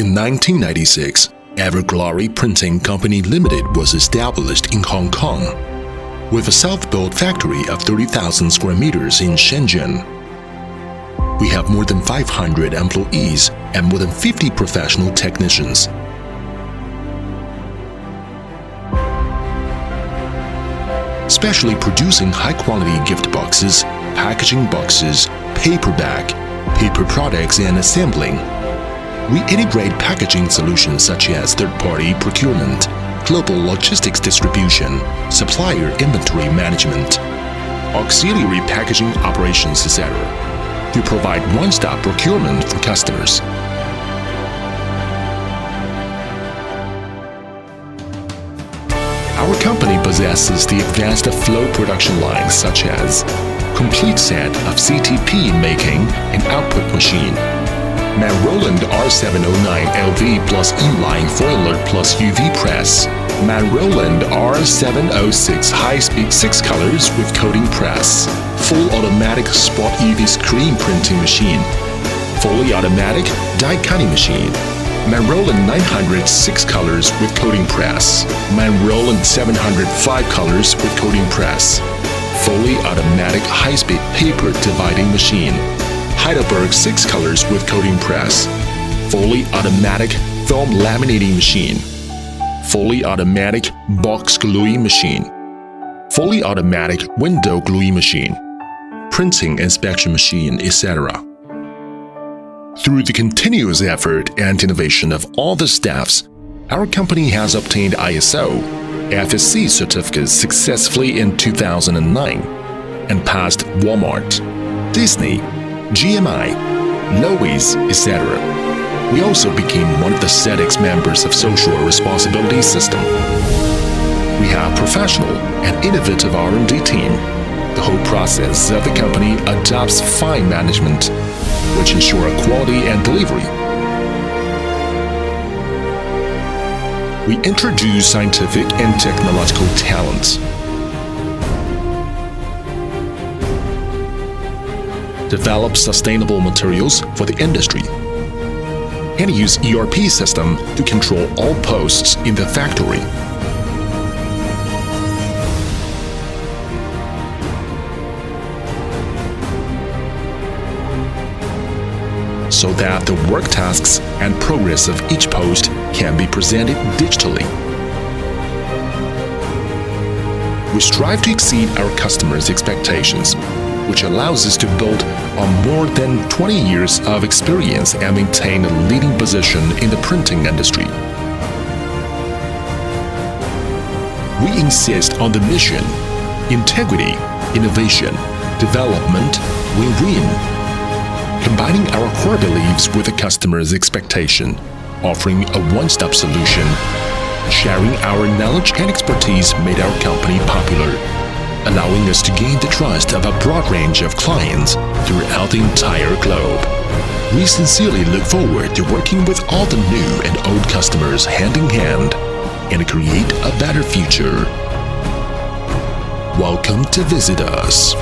In 1996, Everglory Printing Company Limited was established in Hong Kong, with a self-built factory of 30,000 square meters in Shenzhen. We have more than 500 employees and more than 50 professional technicians. Specially producing high-quality gift boxes, packaging boxes, paper bag, paper products, and assembling. We integrate packaging solutions such as third-party procurement, global logistics distribution, supplier inventory management, auxiliary packaging operations, etc. to provide one-stop procurement for customers. Our company possesses the advanced flow production lines such as complete set of CTP making and output machine, Manroland R709LV plus inline foiler plus UV press, Manroland R706 high-speed 6 colors with coating press, full automatic spot UV screen printing machine, fully automatic die cutting machine, Manroland 900 6 colors with coating press, Manroland 705 colors with coating press, fully automatic high-speed paper dividing machine, Heidelberg 6 colors with coating press, fully automatic film laminating machine, fully automatic box gluing machine, fully automatic window gluing machine, printing inspection machine, etc. Through the continuous effort and innovation of all the staffs, our company has obtained ISO, FSC certificates successfully in 2009 and passed Walmart, Disney, GMI, Lowe's, etc. We also became one of the SEDEX members of Social Responsibility System. We have professional and innovative R&D team. The whole process of the company adopts fine management, which ensure quality and delivery. We introduce scientific and technological talents, develop sustainable materials for the industry, and use ERP system to control all posts in the factory. So that the work tasks and progress of each post can be presented digitally. We strive to exceed our customers' expectations, which allows us to build on more than 20 years of experience and maintain a leading position in the printing industry. We insist on the mission, integrity, innovation, development, win-win, combining our core beliefs with the customer's expectation, offering a one-stop solution. Sharing our knowledge and expertise made our company popular, allowing us to gain the trust of a broad range of clients throughout the entire globe. We sincerely look forward to working with all the new and old customers hand in hand and create a better future. Welcome to visit us.